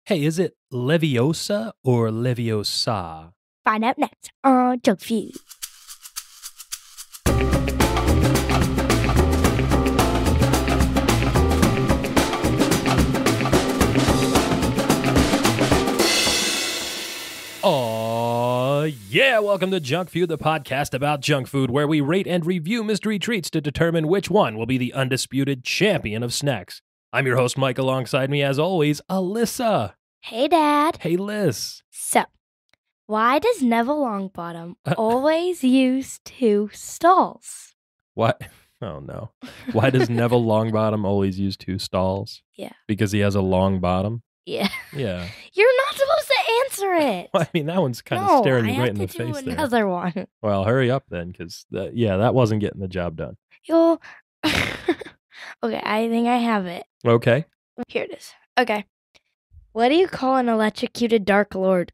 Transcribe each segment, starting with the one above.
Hey, is it Leviosa or Leviosa? Find out next on Junk Feud. Oh, yeah. Welcome to Junk Feud, the podcast about junk food, where we rate and review mystery treats to determine which one will be the undisputed champion of snacks. I'm your host, Mike. Alongside me, as always, Alyssa. Hey, Dad. Hey, Liz. So, why does Neville Longbottom always use two stalls? What? Oh, no. Why does Neville Longbottom always use two stalls? Yeah. Because he has a long bottom? Yeah. Yeah. You're not supposed to answer it. Well, I mean, that one's kind of staring you right in the I have to face do there. another one. Well, hurry up then, because, that wasn't getting the job done. You'll... Okay, I think I have it. Okay. Here it is. Okay. What do you call an electrocuted Dark Lord?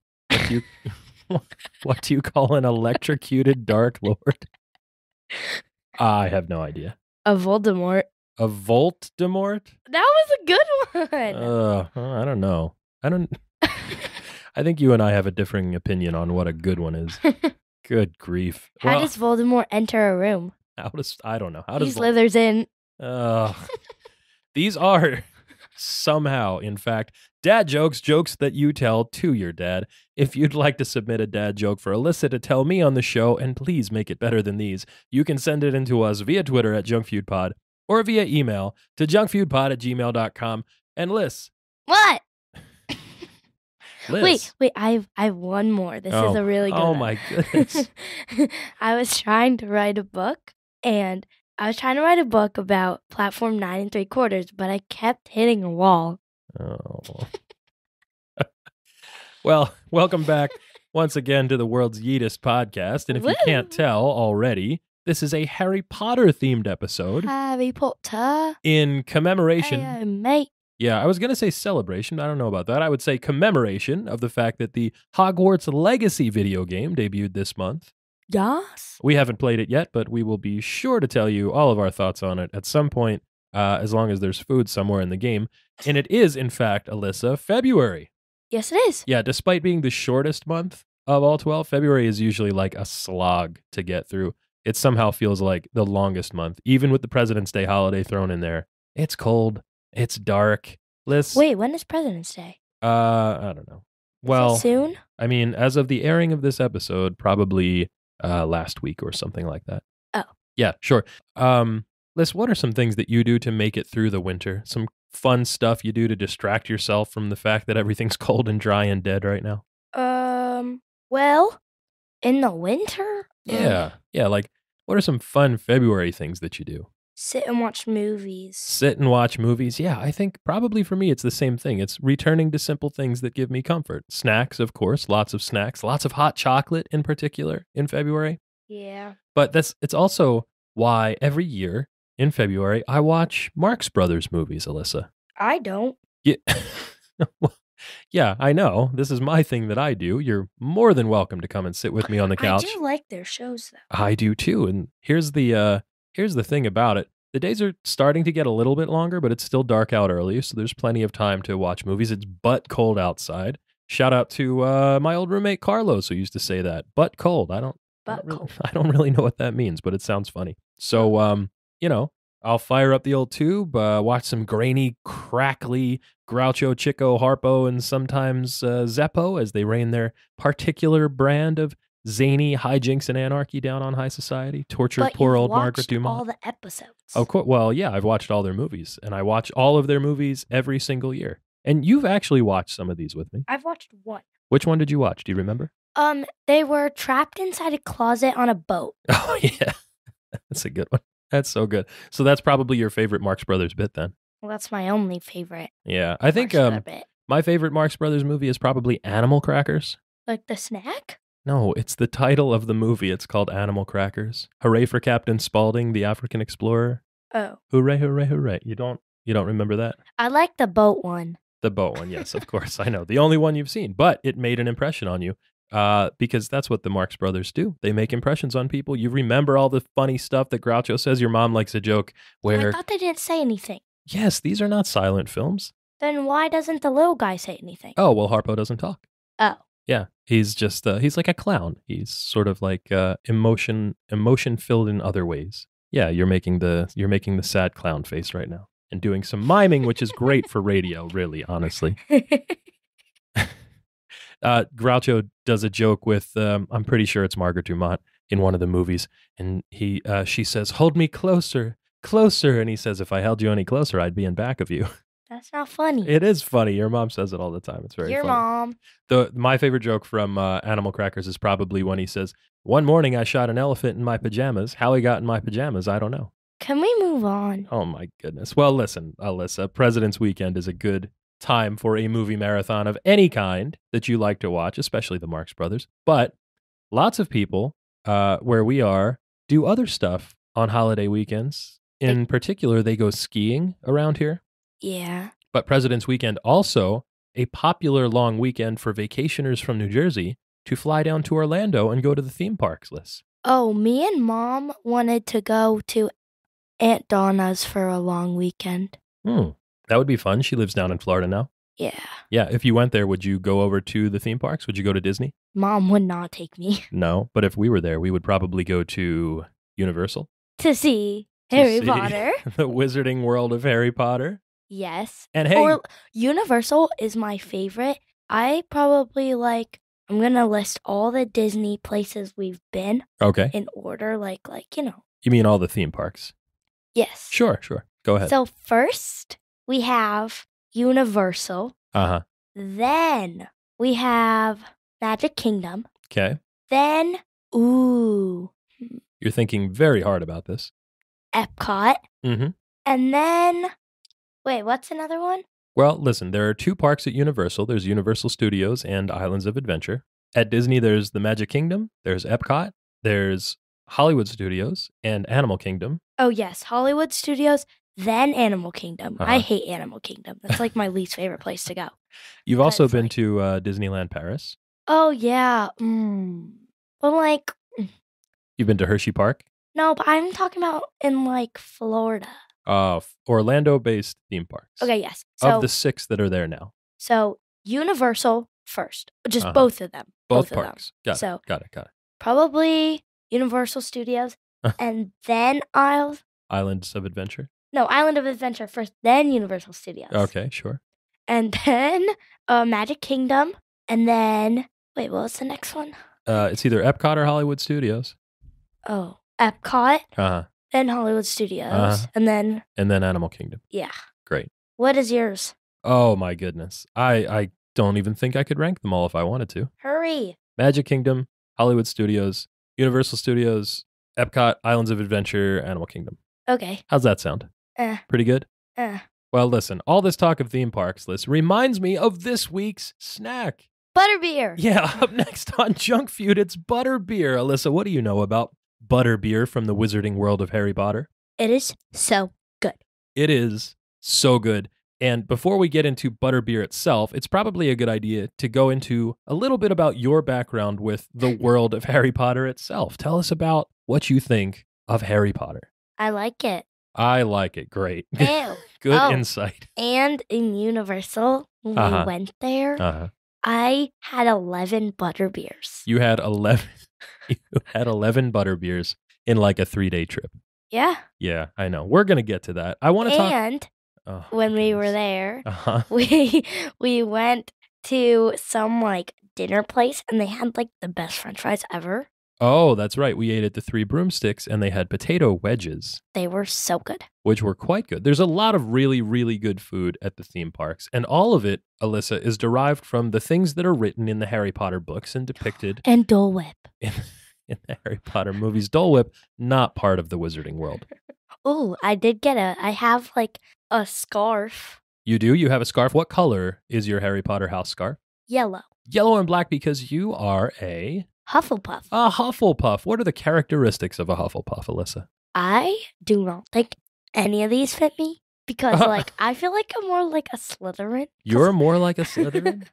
What do you call an electrocuted Dark Lord? I have no idea. A Voldemort. A Voldemort? That was a good one. I don't know. I think you and I have a differing opinion on what a good one is. Good grief. How does Voldemort enter a room? I don't know. He slithers in. These are somehow, in fact, dad jokes that you tell to your dad. If you'd like to submit a dad joke for Alyssa to tell me on the show, and please make it better than these, you can send it in to us via Twitter at JunkFeudPod or via email to junkfeudpod@gmail.com. And Liz. What? Liz. Wait, I have one more. This is a really good one. Oh my goodness. I was trying to write a book, and I was trying to write a book about platform 9 3/4, but I kept hitting a wall. Oh. Well, welcome back once again to the world's yeetest podcast. And if you can't tell already, this is a Harry Potter themed episode. Harry Potter. In commemoration. Hey, mate. Yeah, I was going to say celebration. I don't know about that. I would say commemoration of the fact that the Hogwarts Legacy video game debuted this month. Yes. We haven't played it yet, but we will be sure to tell you all of our thoughts on it at some point, as long as there's food somewhere in the game. And it is, in fact, Alyssa, February. Yes, it is. Yeah, despite being the shortest month of all 12, February is usually like a slog to get through. It somehow feels like the longest month, even with the President's Day holiday thrown in there. It's cold. It's dark. Liz. Wait, when is President's Day? I don't know. Well, soon? I mean, as of the airing of this episode, probably last week or something like that. Oh. Yeah, sure. Liz, what are some things that you do to make it through the winter? Some fun stuff you do to distract yourself from the fact that everything's cold and dry and dead right now? Well, in the winter? Yeah, like, what are some fun February things that you do? Sit and watch movies. Sit and watch movies. Yeah, I think probably for me it's the same thing. It's returning to simple things that give me comfort. Snacks, of course, lots of snacks, lots of hot chocolate in particular in February. Yeah. But it's also why every year in February I watch Marx Brothers movies, Alyssa. I don't. Yeah. Yeah, I know. This is my thing that I do. You're more than welcome to come and sit with me on the couch. I do like their shows, though. I do too. And here's the thing about it. The days are starting to get a little bit longer, but it's still dark out early, so there's plenty of time to watch movies. It's butt cold outside. Shout out to my old roommate Carlos, who used to say that. Butt cold. I don't really know what that means, but it sounds funny. So, I'll fire up the old tube, watch some grainy, crackly Groucho, Chico, Harpo, and sometimes Zeppo as they rain their particular brand of zany hijinks and anarchy down on high society. Torture poor old Margaret Dumont. All the episodes. Of course. Well, yeah, I've watched all their movies, and I watch all of their movies every single year. And you've actually watched some of these with me. I've watched one. Which one did you watch? Do you remember? They were trapped inside a closet on a boat. Oh, yeah. That's a good one. That's so good. So that's probably your favorite Marx Brothers bit then. Well, that's my only favorite. Yeah. I think my favorite Marx Brothers movie is probably Animal Crackers. Like the snack? No, it's the title of the movie. It's called Animal Crackers. Hooray for Captain Spaulding, the African explorer. Oh. Hooray, hooray, hooray. You don't remember that? I like the boat one. The boat one, yes, of course. I know. The only one you've seen. But it made an impression on you. Because that's what the Marx Brothers do. They make impressions on people. You remember all the funny stuff that Groucho says. Your mom likes a joke where... I thought they didn't say anything. Yes, these are not silent films. Then why doesn't the little guy say anything? Oh, well, Harpo doesn't talk. Oh. Yeah, he's just he's like a clown. He's sort of like emotion filled in other ways. Yeah, you're making the sad clown face right now and doing some miming, which is great for radio, really, honestly. Groucho does a joke with I'm pretty sure it's Margaret Dumont in one of the movies, and she says, "Hold me closer, closer," and he says, "If I held you any closer, I'd be in back of you." That's not funny. It is funny. Your mom says it all the time. It's very Your funny. mom. My favorite joke from Animal Crackers is probably when he says, "One morning I shot an elephant in my pajamas. How he got in my pajamas, I don't know." Can we move on? Oh my goodness. Well, listen, Alyssa, President's Weekend is a good time for a movie marathon of any kind that you like to watch, especially the Marx Brothers. But lots of people where we are do other stuff on holiday weekends. In particular, they go skiing around here. Yeah. But President's Weekend also a popular long weekend for vacationers from New Jersey to fly down to Orlando and go to the theme parks, Liz. Oh, me and Mom wanted to go to Aunt Donna's for a long weekend. That would be fun. She lives down in Florida now. Yeah. Yeah, if you went there, would you go over to the theme parks? Would you go to Disney? Mom would not take me. No, but if we were there, we would probably go to Universal. To see Harry Potter. The Wizarding World of Harry Potter. Yes. And hey, or Universal is my favorite. I'm going to list all the Disney places we've been. Okay. In order, like, you know. You mean all the theme parks? Yes. Sure. Go ahead. So first, we have Universal. Uh-huh. Then we have Magic Kingdom. Okay. Then, You're thinking very hard about this. Epcot. Mm-hmm. And then, wait, what's another one? Well, listen, there are two parks at Universal. There's Universal Studios and Islands of Adventure. At Disney, there's the Magic Kingdom, there's Epcot, there's Hollywood Studios and Animal Kingdom. Oh, yes, Hollywood Studios, then Animal Kingdom. I hate Animal Kingdom. That's like my least favorite place to go. You've also been to Disneyland Paris. Oh, yeah. But like... You've been to Hershey Park? No, but I'm talking about in like Florida. Orlando-based theme parks. Okay, yes. So, of the 6 that are there now. So Universal first, just both of them. Both parks. Got it. Probably Universal Studios, and then Islands of Adventure. No, Island of Adventure first, then Universal Studios. Okay, sure. And then Magic Kingdom, and then wait, what was the next one? It's either Epcot or Hollywood Studios. Oh, Epcot. Then Hollywood Studios, and then Animal Kingdom. Yeah. Great. What is yours? Oh my goodness. I don't even think I could rank them all if I wanted to. Hurry. Magic Kingdom, Hollywood Studios, Universal Studios, Epcot, Islands of Adventure, Animal Kingdom. Okay. How's that sound? Pretty good? Well, listen, all this talk of theme parks, Liz, reminds me of this week's snack. Butterbeer. Yeah, up next on Junk Feud, it's Butterbeer. Alyssa, what do you know about Butterbeer from the Wizarding World of Harry Potter? It is so good. It is so good. And before we get into Butterbeer itself, it's probably a good idea to go into a little bit about your background with the world of Harry Potter itself. Tell us about what you think of Harry Potter. I like it. I like it. Great. Ew. Good insight. And in Universal, when we went there, I had 11 Butterbeers. You had 11 Butterbeers in like a 3-day trip. Yeah. Yeah, I know. We're going to get to that. I want to talk. And when we were there, we went to some like dinner place and they had like the best French fries ever. Oh, that's right. We ate at the Three Broomsticks and they had potato wedges. They were so good. Which were quite good. There's a lot of really, really good food at the theme parks. And all of it, Alyssa, is derived from the things that are written in the Harry Potter books and depicted. And Dole Whip. In the Harry Potter movies. Dole Whip, not part of the Wizarding World. Oh, I have like a scarf. You do? You have a scarf? What color is your Harry Potter house scarf? Yellow. Yellow and black because you are a... Hufflepuff. A Hufflepuff. What are the characteristics of a Hufflepuff, Alyssa? I do not think any of these fit me because like I feel like I'm more like a Slytherin. You're more like a Slytherin?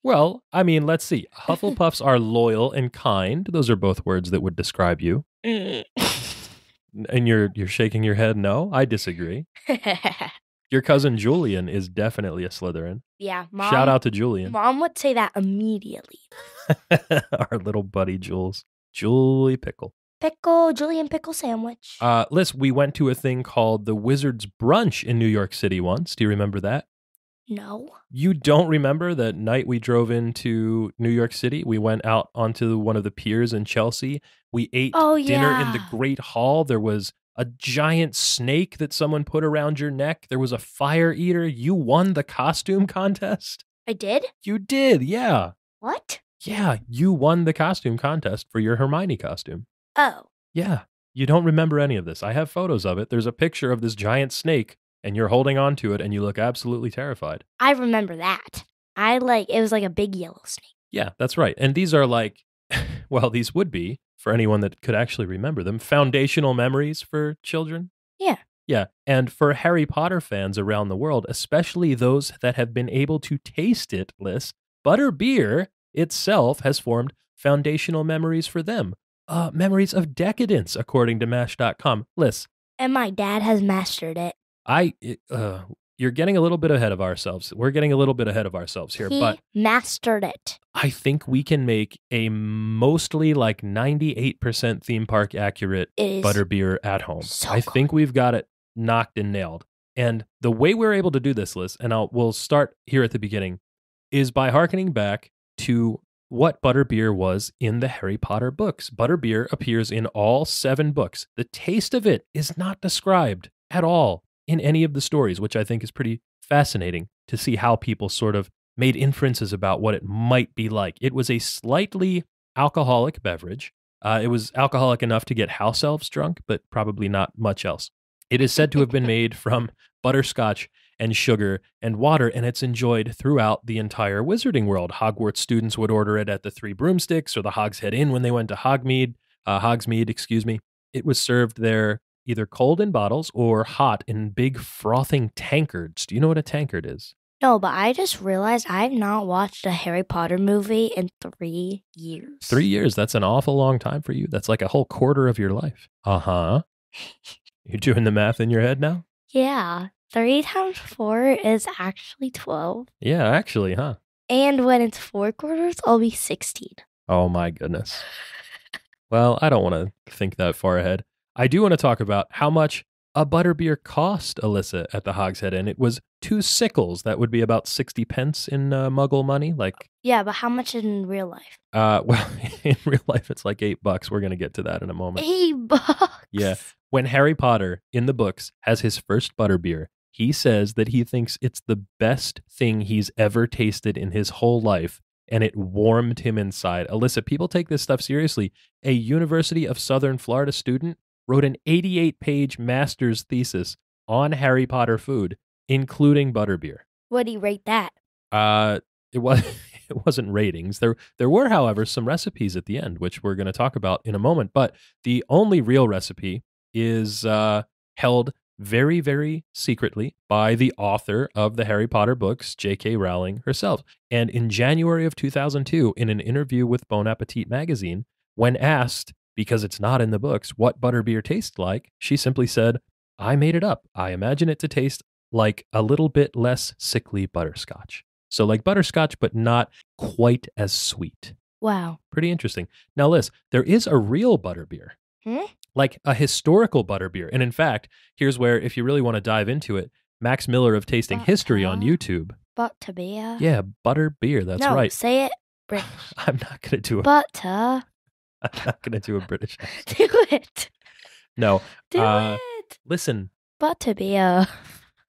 Well, I mean, let's see. Hufflepuffs are loyal and kind. Those are both words that would describe you. And you're shaking your head no? I disagree. Your cousin Julian is definitely a Slytherin. Yeah, Mom. Shout out to Julian. Mom would say that immediately. Our little buddy Jules. Julie Pickle. Julian pickle sandwich. Liz, we went to a thing called the Wizard's Brunch in New York City once. Do you remember that? No. You don't remember that night we drove into New York City? We went out onto one of the piers in Chelsea. We ate dinner in the Great Hall. There was a giant snake that someone put around your neck. There was a fire eater. You won the costume contest. I did? You did, yeah. What? Yeah, you won the costume contest for your Hermione costume. Oh. Yeah, you don't remember any of this. I have photos of it. There's a picture of this giant snake, and you're holding on to it, and you look absolutely terrified. I remember that. It was like a big yellow snake. Yeah, that's right. And these are like, well, these would be, for anyone that could actually remember them, foundational memories for children. Yeah. Yeah, and for Harry Potter fans around the world, especially those that have been able to taste it, Liz, Butterbeer itself has formed foundational memories for them. Memories of decadence, according to MASH.com. Liz. And my dad has mastered it. You're getting a little bit ahead of ourselves. We're getting a little bit ahead of ourselves here. He mastered it. I think we can make a mostly like 98% theme park accurate Butterbeer at home. I think we've got it knocked and nailed. And the way we're able to do this, Liz, and we'll start here at the beginning, is by hearkening back to what Butterbeer was in the Harry Potter books. Butterbeer appears in all 7 books. The taste of it is not described at all in any of the stories, which I think is pretty fascinating to see how people sort of made inferences about what it might be like. It was a slightly alcoholic beverage. It was alcoholic enough to get house elves drunk, but probably not much else. It is said to have been made from butterscotch and sugar and water, and it's enjoyed throughout the entire wizarding world. Hogwarts students would order it at the Three Broomsticks or the Hogshead Inn when they went to Hogsmeade. It was served there either cold in bottles or hot in big frothing tankards. Do you know what a tankard is? No, but I just realized I've not watched a Harry Potter movie in 3 years. 3 years? That's an awful long time for you. That's like a whole quarter of your life. Uh-huh. You're doing the math in your head now? Yeah. 3 times 4 is actually 12. Yeah, actually, huh? And when it's 4 quarters, I'll be 16. Oh, my goodness. Well, I don't want to think that far ahead. I do want to talk about how much a Butterbeer cost, Alyssa, at the Hogshead Inn. It was 2 sickles. That would be about 60 pence in Muggle money. Yeah, but how much in real life? Well, in real life, it's like $8. We're going to get to that in a moment. $8? Yeah. When Harry Potter, in the books, has his first Butterbeer, he says that he thinks it's the best thing he's ever tasted in his whole life, and it warmed him inside. Alyssa, people take this stuff seriously. A University of Southern Florida student wrote an 88-page master's thesis on Harry Potter food, including Butterbeer. What do you rate that? It wasn't ratings. There were, however, some recipes at the end, which we're going to talk about in a moment. But the only real recipe is held very, very secretly by the author of the Harry Potter books, J.K. Rowling herself. And in January of 2002, in an interview with Bon Appetit magazine, when asked, because it's not in the books, what Butterbeer tastes like, she simply said, "I made it up. I imagine it to taste like a little bit less sickly butterscotch." So like butterscotch, but not quite as sweet. Wow. Pretty interesting. Now, Liz, there is a real Butterbeer. Like a historical Butterbeer. And in fact, here's where, if you really want to dive into it, Max Miller of Tasting History on YouTube. Butterbeer? Yeah, Butterbeer, that's right. No, say it British. I'm not going to do it. Butter. I'm not going to do a British accent. Do it. No. Do it. Listen. Butterbeer.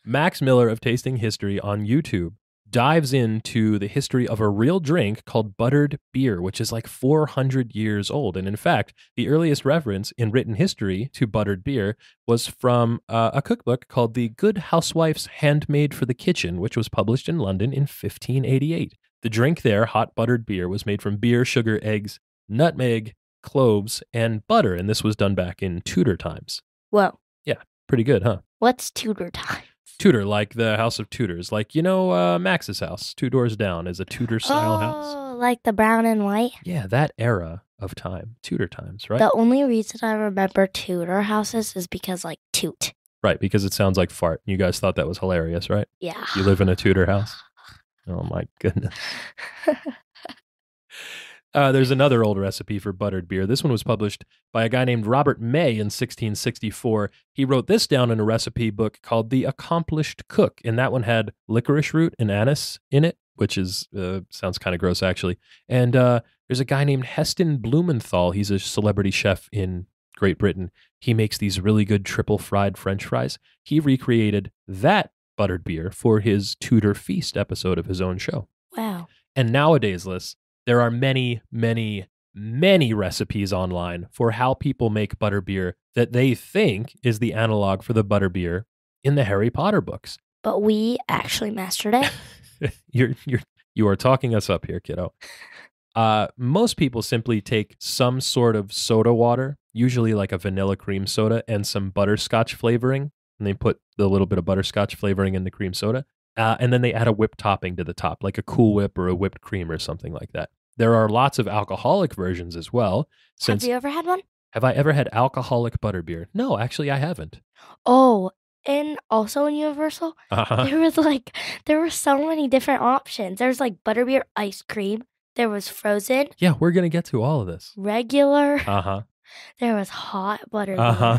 Max Miller of Tasting History on YouTube dives into the history of a real drink called buttered beer, which is like 400 years old. And in fact, the earliest reference in written history to buttered beer was from a cookbook called The Good Housewife's Handmaid for the Kitchen, which was published in London in 1588. The drink there, hot buttered beer, was made from beer, sugar, eggs, nutmeg, cloves, and butter. And this was done back in Tudor times. Whoa. Yeah, pretty good, huh? What's Tudor time? Tudor, like the House of Tudors. Like, Max's house, 2 doors down, is a Tudor-style house. Oh, like the brown and white? Yeah, that era of time. Tudor times, right? The only reason I remember Tudor houses is because, toot. Right, because it sounds like fart. You guys thought that was hilarious, right? Yeah. You live in a Tudor house? Oh my goodness. There's another old recipe for buttered beer. This one was published by a guy named Robert May in 1664. He wrote this down in a recipe book called The Accomplished Cook, and that one had licorice root and anise in it, which is sounds kind of gross actually. And there's a guy named Heston Blumenthal. He's a celebrity chef in Great Britain. He makes these really good triple fried French fries. He recreated that buttered beer for his Tudor Feast episode of his own show. Wow. And nowadays, Liz, there are many, many, many recipes online for how people make butterbeer that they think is the analog for the butterbeer in the Harry Potter books. But we actually mastered it. You are talking us up here, kiddo. Most people simply take some sort of soda water, usually like a vanilla cream soda, and some butterscotch flavoring, and they put the little bit of butterscotch flavoring in the cream soda. And then they add a whipped topping to the top, like a Cool Whip or a whipped cream or something like that. There are lots of alcoholic versions as well. Have you ever had one? Have I ever had alcoholic butterbeer? No, actually, I haven't. Oh, and also in Universal, Uh-huh. there were so many different options. There's like butterbeer ice cream. There was frozen, Yeah, we're going to get to all of this. regular. Uh-huh. There was hot butterbeer. Uh-huh.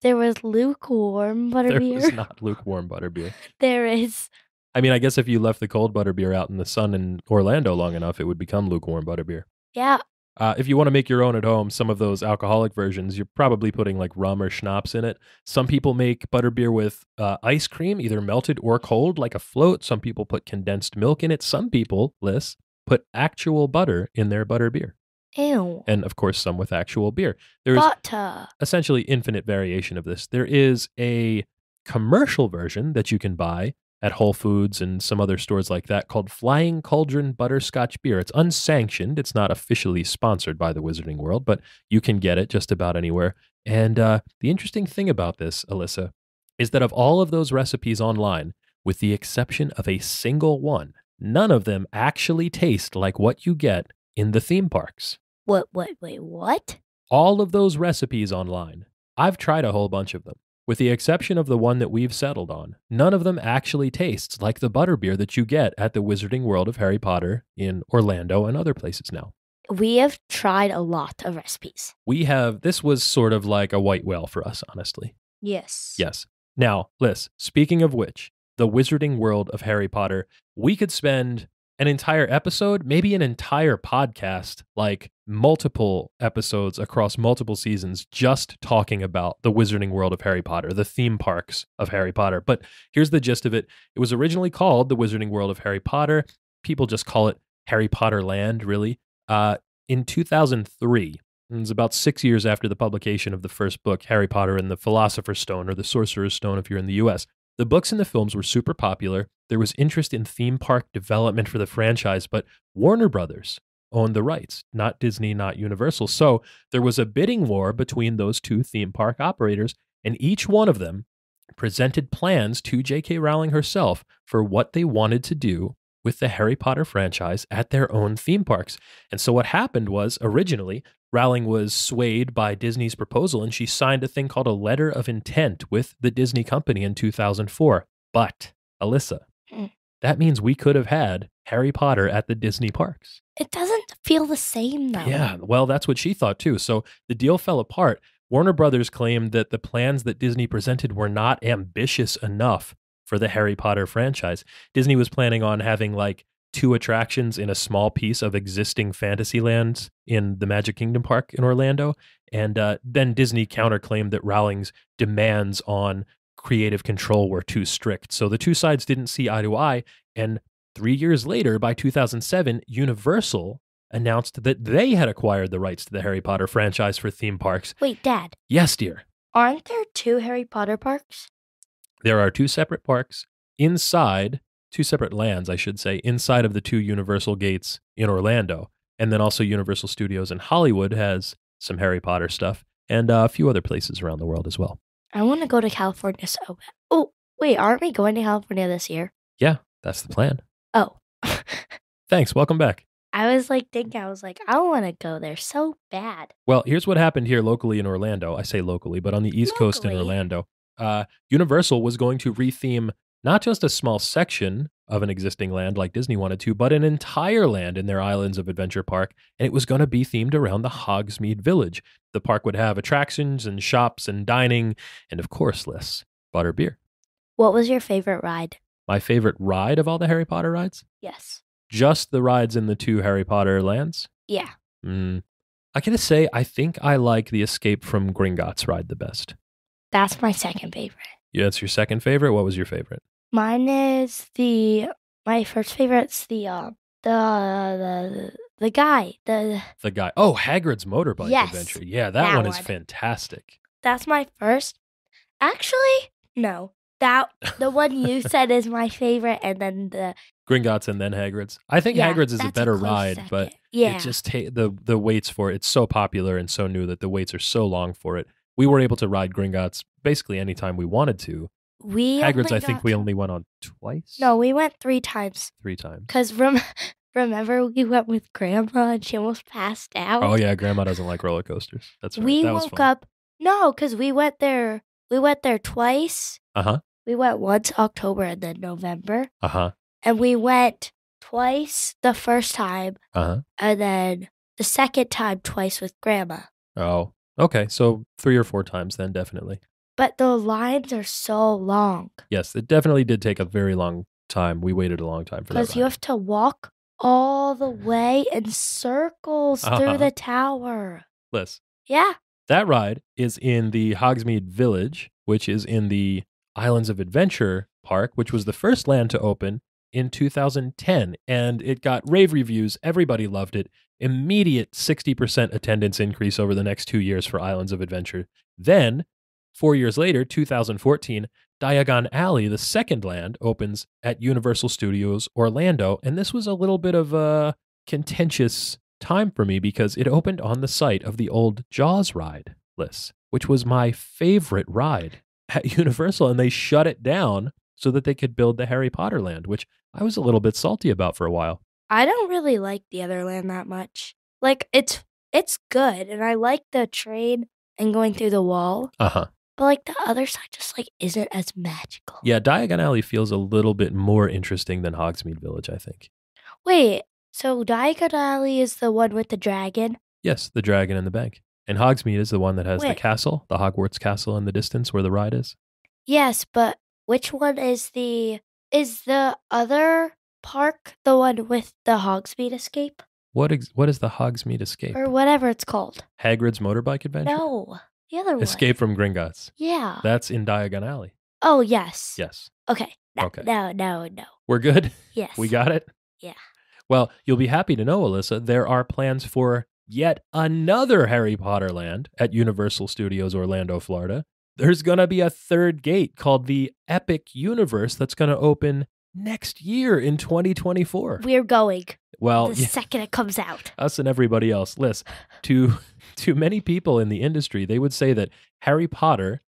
There was lukewarm There butterbeer. was not lukewarm butterbeer. There is. I mean, I guess if you left the cold butterbeer out in the sun in Orlando long enough, it would become lukewarm butterbeer. Yeah. If you want to make your own at home, some of those alcoholic versions, you're probably putting like rum or schnapps in it. Some people make butterbeer with ice cream, either melted or cold, like a float. Some people put condensed milk in it. Some people, Liz, put actual butter in their butterbeer. Ew. And of course, some with actual beer. There is Butter. essentially infinite variation of this. There is a commercial version that you can buy at Whole Foods and some other stores like that called Flying Cauldron Butterscotch Beer. It's unsanctioned. It's not officially sponsored by the Wizarding World, but you can get it just about anywhere. And the interesting thing about this, Alyssa, is that of all of those recipes online, with the exception of a single one, none of them actually taste like what you get in the theme parks. Wait, what? All of those recipes online, I've tried a whole bunch of them. With the exception of the one that we've settled on, none of them actually tastes like the butterbeer that you get at the Wizarding World of Harry Potter in Orlando and other places now. We have tried a lot of recipes. This was sort of like a white whale for us, honestly. Yes. Yes. Now, Liz, speaking of which, the Wizarding World of Harry Potter, we could spend an entire episode, maybe an entire podcast, like multiple episodes across multiple seasons, just talking about the Wizarding World of Harry Potter, the theme parks of Harry Potter. But here's the gist of it. It was originally called the Wizarding World of Harry Potter. People just call it Harry Potter Land, really. In 2003, it was about 6 years after the publication of the first book, Harry Potter and the Philosopher's Stone, or the Sorcerer's Stone if you're in the US. The books and the films were super popular. There was interest in theme park development for the franchise, but Warner Brothers owned the rights, not Disney, not Universal. So there was a bidding war between those two theme park operators, and each one of them presented plans to J.K. Rowling herself for what they wanted to do with the Harry Potter franchise at their own theme parks. And so what happened was, originally, Rowling was swayed by Disney's proposal, and she signed a thing called a letter of intent with the Disney company in 2004. But, Alyssa, that means we could have had Harry Potter at the Disney parks. It doesn't feel the same, though. Yeah, well, that's what she thought, too. So the deal fell apart. Warner Brothers claimed that the plans that Disney presented were not ambitious enough for the Harry Potter franchise. Disney was planning on having like 2 attractions in a small piece of existing Fantasylands in the Magic Kingdom Park in Orlando. And then Disney counterclaimed that Rowling's demands on creative control were too strict. So the two sides didn't see eye to eye. And 3 years later, by 2007, Universal announced that they had acquired the rights to the Harry Potter franchise for theme parks. Wait, Dad. Yes, dear. Aren't there 2 Harry Potter parks? There are 2 separate parks inside, 2 separate lands, I should say, inside of the 2 Universal gates in Orlando. And then also Universal Studios in Hollywood has some Harry Potter stuff and a few other places around the world as well. I want to go to California so bad. Oh, wait, aren't we going to California this year? Yeah, that's the plan. Oh. Thanks. Welcome back. I was like, I want to go there so bad. Well, here's what happened here locally in Orlando. I say locally, but on the East Coast in Locally? Orlando. Universal was going to retheme not just a small section of an existing land like Disney wanted to, but an entire land in their Islands of Adventure park, and it was going to be themed around the Hogsmeade Village. The park would have attractions and shops and dining, and of course, Liz, Butterbeer. What was your favorite ride? My favorite ride of all the Harry Potter rides? Yes. Just the rides in the 2 Harry Potter lands? Yeah. I gotta say, I think I like the Escape from Gringotts ride the best. That's my second favorite. Yeah, that's your second favorite? What was your favorite? Mine is my first favorite's the guy. The guy. Oh, Hagrid's motorbike Yes, adventure. Yeah, that one is fantastic. That's my first. Actually, no. The one you said is my favorite, and then the Gringotts and then Hagrid's. I think Hagrid's is a better ride, second. but Yeah. it just the waits for it's so popular and so new that the waits are so long for it. We were able to ride Gringotts basically anytime we wanted to. Hagrid's, I think we only went on twice. No, we went 3 times. 3 times. Because remember we went with Grandma and she almost passed out. Oh yeah, Grandma doesn't like roller coasters. That's right. We that was woke fun. up. No, because we went there. We went there twice. We went once October and then November. And we went twice the first time. And then the second time twice with Grandma. Oh, okay. So 3 or 4 times then, definitely. But the lines are so long. Yes, it definitely did take a very long time. We waited a long time for that. Because you have to walk all the way in circles through the tower. Liz. Yeah. That ride is in the Hogsmeade Village, which is in the Islands of Adventure park, which was the first land to open in 2010. And it got rave reviews. Everybody loved it. Immediate 60% attendance increase over the next 2 years for Islands of Adventure. Then, 4 years later, 2014, Diagon Alley, the second land, opens at Universal Studios Orlando. And this was a little bit of a contentious time for me because it opened on the site of the old Jaws ride, Liz, which was my favorite ride at Universal. And they shut it down so that they could build the Harry Potter land, which I was a little bit salty about for a while. I don't really like the other land that much. Like, it's good, and I like the train and going through the wall. But, like, the other side just, like, isn't as magical. Yeah, Diagon Alley feels a little bit more interesting than Hogsmeade Village, I think. Wait, so Diagon Alley is the one with the dragon? Yes, the dragon and the bank. And Hogsmeade is the one that has the castle, the Hogwarts castle in the distance where the ride is. Yes, but which one is the other park the one with the Hogsmeade escape? What is the Hogsmeade escape? Or whatever it's called. Hagrid's motorbike adventure? No, the other one. Escape from Gringotts. Yeah. That's in Diagon Alley. Oh, yes. Yes. Okay. Okay. No. We're good? Yes. We got it? Yeah. Well, you'll be happy to know, Alyssa, there are plans for yet another Harry Potter land at Universal Studios Orlando, Florida. There's going to be a third gate called the Epic Universe that's going to open next year in 2024. We're going. Well, the second it comes out. Us and everybody else. Liz, to many people in the industry, they would say that Harry Potter,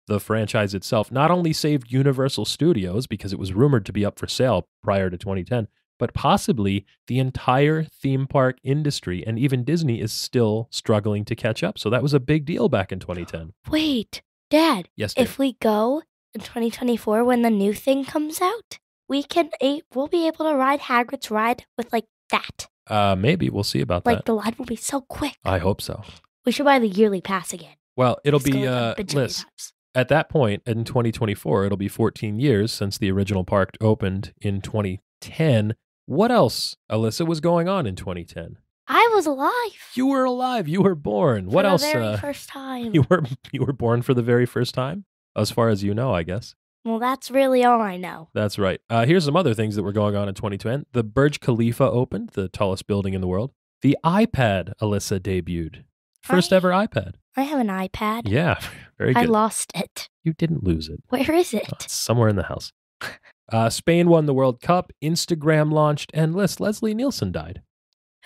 the franchise itself, not only saved Universal Studios because it was rumored to be up for sale prior to 2010, but possibly the entire theme park industry, and even Disney is still struggling to catch up. So that was a big deal back in 2010. Wait, Dad. Yes, Dad. If we go in 2024 when the new thing comes out, we'll be able to ride Hagrid's ride with like that. Maybe. We'll see about that. Like the line will be so quick. I hope so. We should buy the yearly pass again. Well, it'll be, Liz, at that point in 2024, it'll be 14 years since the original park opened in 2010. What else, Alyssa, was going on in 2010? I was alive. You were alive. You were born. What else? For the very first time. You were born for the very first time? As far as you know, I guess. Well, that's really all I know. That's right. Here's some other things that were going on in 2010. The Burj Khalifa opened, the tallest building in the world. The iPad, Alyssa, debuted. First ever iPad. I have an iPad. Yeah, very good. I lost it. You didn't lose it. Where is it? It's somewhere in the house. Spain won the World Cup. Instagram launched, and Leslie Nielsen died.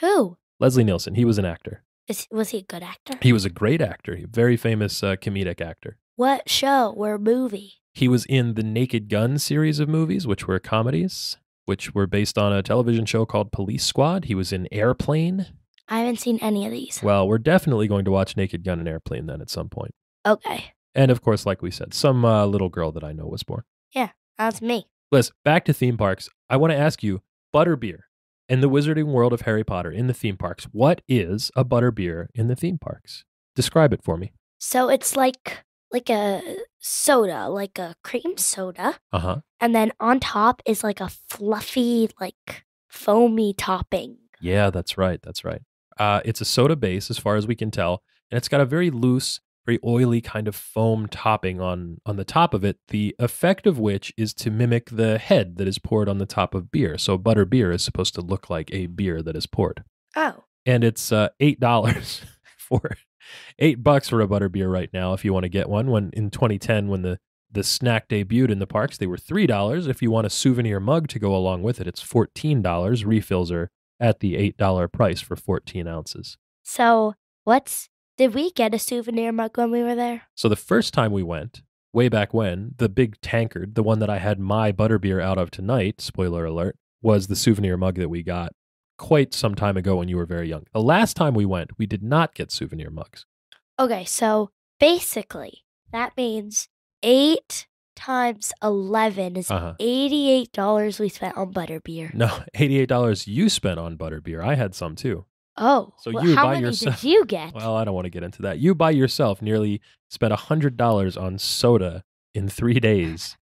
Who? Leslie Nielsen. He was an actor. Was he a good actor? He was a great actor. Very famous comedic actor. What show or movie? He was in the Naked Gun series of movies, which were comedies, which were based on a television show called Police Squad. He was in Airplane. I haven't seen any of these. Well, we're definitely going to watch Naked Gun and Airplane then at some point. Okay. And of course, like we said, some little girl that I know was born. Yeah, that's me. Liz, back to theme parks. I want to ask you, Butterbeer in the Wizarding World of Harry Potter in the theme parks. What is a Butterbeer in the theme parks? Describe it for me. So it's like a soda, like a cream soda. Uh-huh. And then on top is like a fluffy, like foamy topping. Yeah, that's right. That's right. It's a soda base as far as we can tell. And it's got a very loose, very oily kind of foam topping on the top of it, the effect of which is to mimic the head that is poured on the top of beer. So Butterbeer is supposed to look like a beer that is poured. Oh. And it's $8 for $8 for a Butterbeer right now if you want to get one. When in 2010, when the snack debuted in the parks, they were $3. If you want a souvenir mug to go along with it, it's $14. Refills are at the $8 price for 14 ounces. So did we get a souvenir mug when we were there? So the first time we went, way back when, the big tankard, the one that I had my Butterbeer out of tonight, spoiler alert, was the souvenir mug that we got quite some time ago when you were very young. The last time we went, we did not get souvenir mugs. Okay, so basically, that means 8 times 11 is $88 we spent on Butterbeer. No, $88 you spent on Butterbeer. I had some too. Oh, so you how by many yourself, did you get? Well, I don't want to get into that. You by yourself nearly spent $100 on soda in 3 days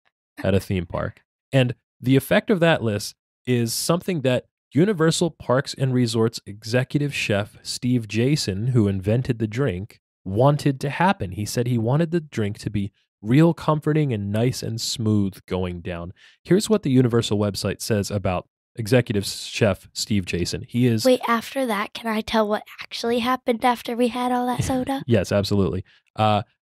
at a theme park. And the effect of that list is something that Universal Parks and Resorts executive chef Steve Jason, who invented the drink, wanted to happen. He said he wanted the drink to be real comforting and nice and smooth going down. Here's what the Universal website says about executive chef Steve Jason. He is... Wait, after that, can I tell what actually happened after we had all that soda? Yes, absolutely.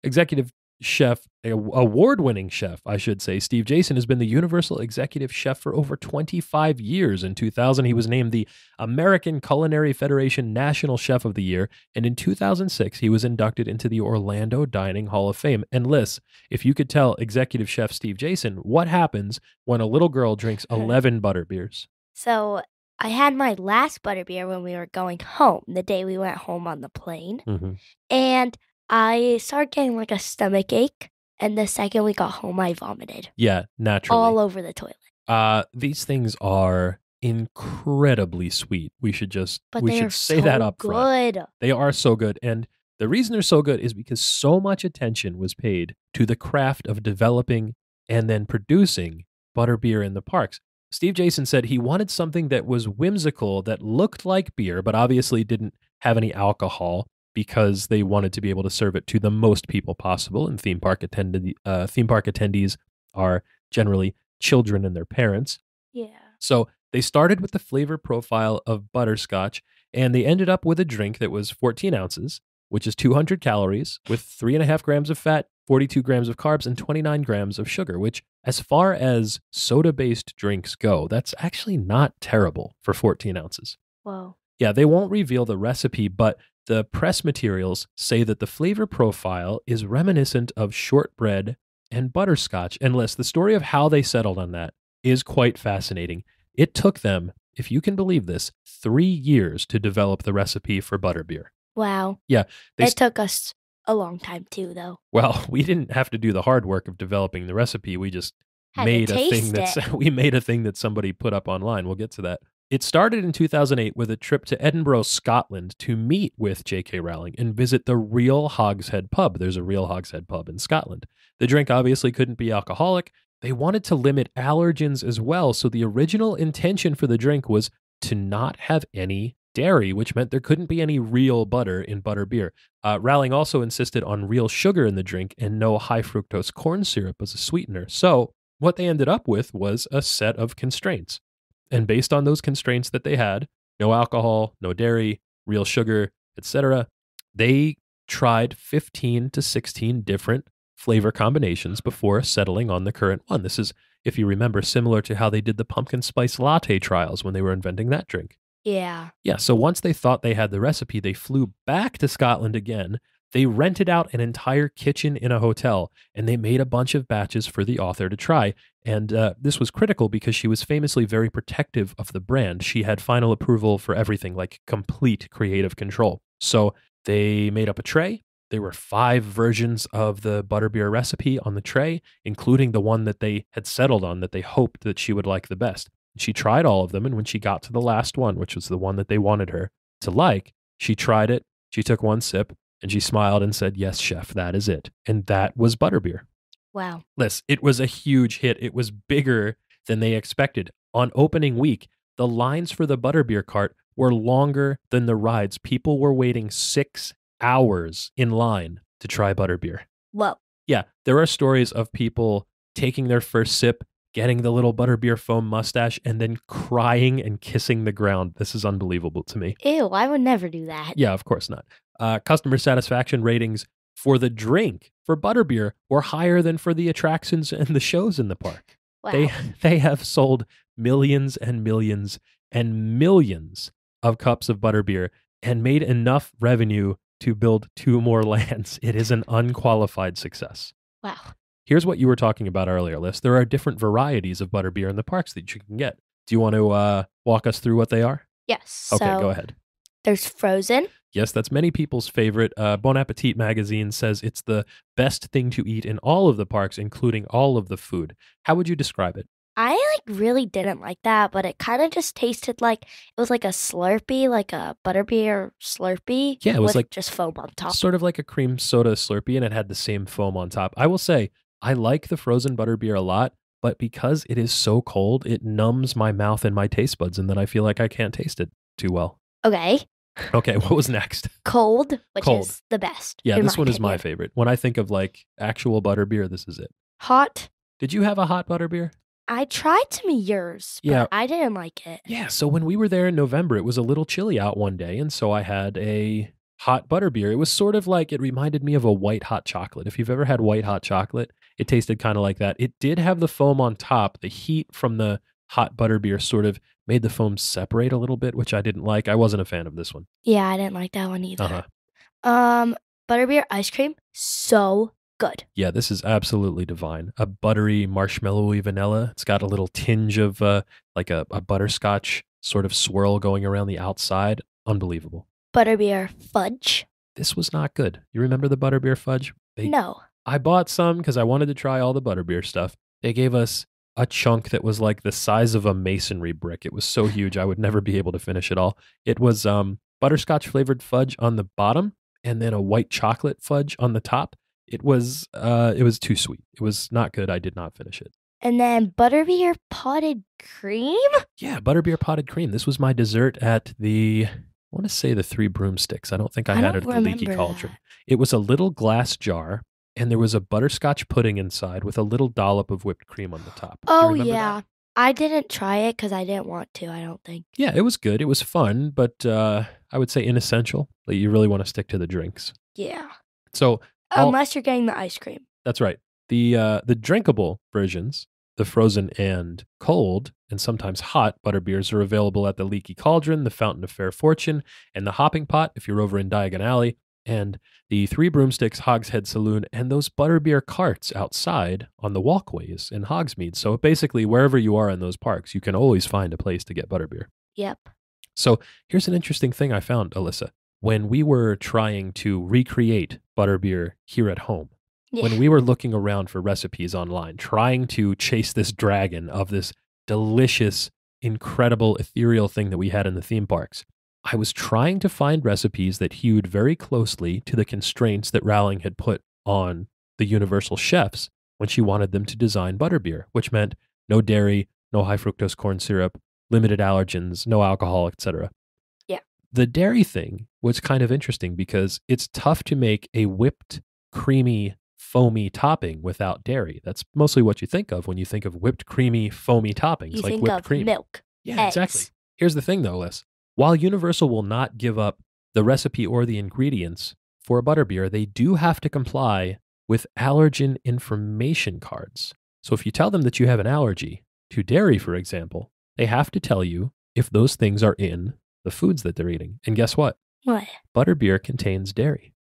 Executive chef, award-winning chef, I should say, Steve Jason has been the Universal executive chef for over 25 years. In 2000, he was named the American Culinary Federation National Chef of the Year, and in 2006, he was inducted into the Orlando Dining Hall of Fame. And Liz, if you could tell executive chef Steve Jason what happens when a little girl drinks 11 Butterbeers. So I had my last Butterbeer when we were going home, the day we went home on the plane. Mm-hmm. And I started getting like a stomach ache. And the second we got home, I vomited. Yeah, naturally. All over the toilet. These things are incredibly sweet. We should say that up front. Good. They are so good. And the reason they're so good is because so much attention was paid to the craft of developing and then producing Butterbeer in the parks. Steve Jason said he wanted something that was whimsical, that looked like beer, but obviously didn't have any alcohol because they wanted to be able to serve it to the most people possible. And theme park attendees are generally children and their parents. Yeah. So they started with the flavor profile of butterscotch, and they ended up with a drink that was 14 ounces, which is 200 calories, with 3.5 grams of fat, 42 grams of carbs, and 29 grams of sugar, which, as far as soda-based drinks go, that's actually not terrible for 14 ounces. Whoa. Yeah, they won't reveal the recipe, but the press materials say that the flavor profile is reminiscent of shortbread and butterscotch. And Liz, the story of how they settled on that is quite fascinating. It took them, if you can believe this, 3 years to develop the recipe for Butterbeer. Wow. Yeah. It took us a long time too, though. Well, we didn't have to do the hard work of developing the recipe. We just made a thing that somebody put up online. We'll get to that. It started in 2008 with a trip to Edinburgh, Scotland to meet with J.K. Rowling and visit the Real Hogshead pub. There's a Real Hogshead pub in Scotland. The drink obviously couldn't be alcoholic. They wanted to limit allergens as well, so the original intention for the drink was to not have any dairy, which meant there couldn't be any real butter in Butterbeer. Rowling also insisted on real sugar in the drink and no high fructose corn syrup as a sweetener. So what they ended up with was a set of constraints. And based on those constraints that they had, no alcohol, no dairy, real sugar, etc., they tried 15 to 16 different flavor combinations before settling on the current one. This is, if you remember, similar to how they did the pumpkin spice latte trials when they were inventing that drink. Yeah. Yeah, so once they thought they had the recipe, they flew back to Scotland again. They rented out an entire kitchen in a hotel, and they made a bunch of batches for the author to try. And this was critical because she was famously very protective of the brand. She had final approval for everything, like complete creative control. So they made up a tray, There were 5 versions of the butterbeer recipe on the tray, including the one that they had settled on that they hoped that she would like the best. She tried all of them, and when she got to the last one, which was the one that they wanted her to like, she tried it, she took one sip, and she smiled and said, "Yes, chef, that is it." And that was butterbeer. Wow. Liz, it was a huge hit. It was bigger than they expected. On opening week, the lines for the butterbeer cart were longer than the rides. People were waiting 6 hours in line to try butterbeer. Whoa. Yeah, there are stories of people taking their first sip, getting the little butterbeer foam mustache, and then crying and kissing the ground. This is unbelievable to me. Ew, I would never do that. Yeah, of course not. Customer satisfaction ratings for the drink for butterbeer were higher than for the attractions and the shows in the park. Wow. They have sold millions and millions and millions of cups of butterbeer and made enough revenue to build 2 more lands. It is an unqualified success. Wow. Here's what you were talking about earlier, Liz. There are different varieties of butterbeer in the parks that you can get. Do you want to walk us through what they are? Yes. Okay, go ahead. There's frozen. Yes, that's many people's favorite. Bon Appetit magazine says it's the best thing to eat in all of the parks, including all of the food. How would you describe it? I really didn't like that, but it kind of just tasted like it was like a Slurpee, like a butterbeer Slurpee. Yeah, it was like just foam on top. Sort of like a cream soda Slurpee, and it had the same foam on top. I will say, I like the frozen butterbeer a lot, but because it is so cold, it numbs my mouth and my taste buds, and then I feel like I can't taste it too well. Okay. Okay, what was next? Cold, which is the best. Yeah, this one is my favorite. When I think of like actual butterbeer, this is it. Hot. Did you have a hot butterbeer? I tried some of yours, but I didn't like it. Yeah, so when we were there in November, it was a little chilly out one day, and so I had a hot butterbeer. It was sort of like, it reminded me of a white hot chocolate. If you've ever had white hot chocolate, it tasted kind of like that. It did have the foam on top. The heat from the hot butterbeer sort of made the foam separate a little bit, which I didn't like. I wasn't a fan of this one. Yeah, I didn't like that one either. Butterbeer ice cream, so good. Yeah, this is absolutely divine. A buttery, marshmallowy vanilla. It's got a little tinge of like a butterscotch sort of swirl going around the outside. Unbelievable. Butterbeer fudge. This was not good. You remember the butterbeer fudge? No. I bought some because I wanted to try all the butterbeer stuff. They gave us a chunk that was like the size of a masonry brick. It was so huge, I would never be able to finish it all. It was butterscotch flavored fudge on the bottom and then a white chocolate fudge on the top. It was too sweet. It was not good. I did not finish it. And then butterbeer potted cream? Yeah, butterbeer potted cream. This was my dessert at I want to say the Three Broomsticks. I don't think I had it at the Leaky Cauldron. It was a little glass jar, and there was a butterscotch pudding inside with a little dollop of whipped cream on the top. Oh, yeah. That? I didn't try it because I didn't want to, I don't think. Yeah, it was good. It was fun, but I would say inessential. Like, you really want to stick to the drinks. Yeah. So unless you're getting the ice cream. That's right. The drinkable versions, the frozen and cold, and sometimes hot butterbeers are available at the Leaky Cauldron, the Fountain of Fair Fortune, and the Hopping Pot if you're over in Diagon Alley, and the Three Broomsticks Hogshead Saloon, and those butterbeer carts outside on the walkways in Hogsmeade. So basically, wherever you are in those parks, you can always find a place to get butterbeer. Yep. So here's an interesting thing I found, Alyssa. When we were trying to recreate butterbeer here at home, when we were looking around for recipes online, trying to chase this dragon of this delicious, incredible, ethereal thing that we had in the theme parks, I was trying to find recipes that hewed very closely to the constraints that Rowling had put on the Universal chefs when she wanted them to design butterbeer, which meant no dairy, no high fructose corn syrup, limited allergens, no alcohol, etc. Yeah. The dairy thing was kind of interesting because it's tough to make a whipped, creamy, foamy topping without dairy. That's mostly what you think of when you think of whipped, creamy, foamy toppings, you like think whipped of cream. Milk. Yeah, eggs. Exactly. Here's the thing, though, Liz. While Universal will not give up the recipe or the ingredients for a butterbeer, they do have to comply with allergen information cards. So if you tell them that you have an allergy to dairy, for example, they have to tell you if those things are in the foods that they're eating. And guess what? What? Butterbeer contains dairy.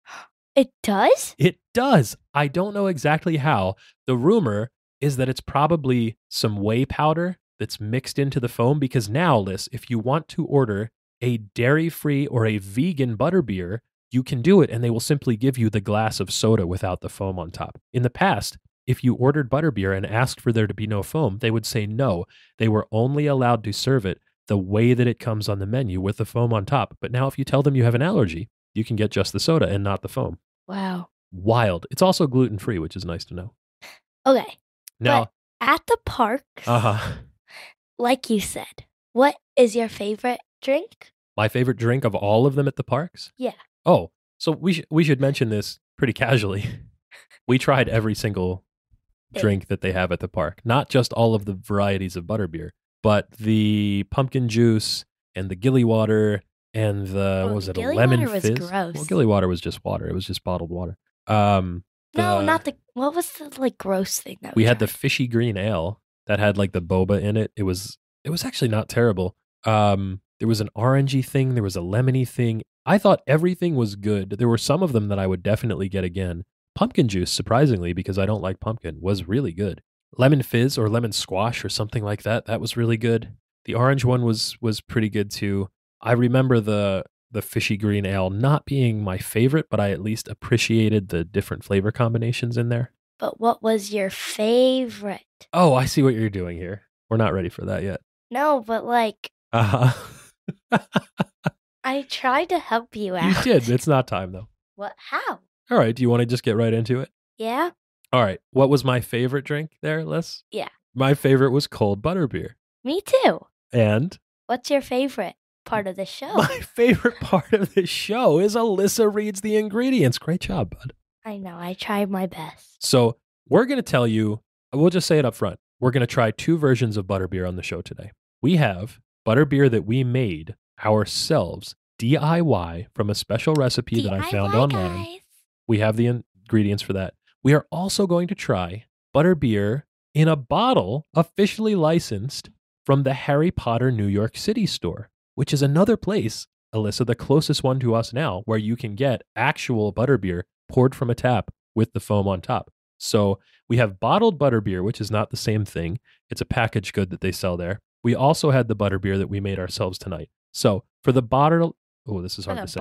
It does? It does. I don't know exactly how. The rumor is that it's probably some whey powder that's mixed into the foam, because now, Liz, if you want to order a dairy-free or a vegan butterbeer, you can do it and they will simply give you the glass of soda without the foam on top. In the past, if you ordered butterbeer and asked for there to be no foam, they would say no. They were only allowed to serve it the way that it comes on the menu with the foam on top. But now if you tell them you have an allergy, you can get just the soda and not the foam. Wow. Wild. It's also gluten-free, which is nice to know. Okay. Now, but at the parks, like you said, what is your favorite drink? My favorite drink of all of them at the parks? Yeah. Oh, so we should mention this pretty casually. We tried every single drink that they have at the park. Not just all of the varieties of butterbeer, but the pumpkin juice and the gilly water and the lemon fizz? Was gross. Well, gilly water was just water. It was just bottled water. No, not the. What was the gross thing that we had? The fishy green ale that had like the boba in it. It was actually not terrible. There was an orangey thing. There was a lemony thing. I thought everything was good. There were some of them that I would definitely get again. Pumpkin juice, surprisingly, because I don't like pumpkin, was really good. Lemon fizz or lemon squash or something like that. That was really good. The orange one was pretty good too. I remember the fishy green ale not being my favorite, but I at least appreciated the different flavor combinations in there. But what was your favorite? Oh, I see what you're doing here. We're not ready for that yet. No, but like... I tried to help you out. You did. It's not time, though. What? How? All right. Do you want to just get right into it? Yeah. All right. What was my favorite drink there, Liz? Yeah. My favorite was cold butterbeer. Me too. And? What's your favorite part of the show? My favorite part of the show is Alyssa reads the ingredients. Great job, bud. I know. I tried my best. So we're going to tell you, we'll just say it up front. We're going to try 2 versions of butterbeer on the show today. We have butterbeer that we made ourselves, DIY, from a special recipe that I found online. Guys. We have the ingredients for that. We are also going to try butterbeer in a bottle officially licensed from the Harry Potter New York City store, which is another place, Alyssa, the closest one to us now, where you can get actual butterbeer poured from a tap with the foam on top. So we have bottled butterbeer, which is not the same thing. It's a packaged good that they sell there. We also had the butterbeer that we made ourselves tonight. So for the bottled, this is hard to say.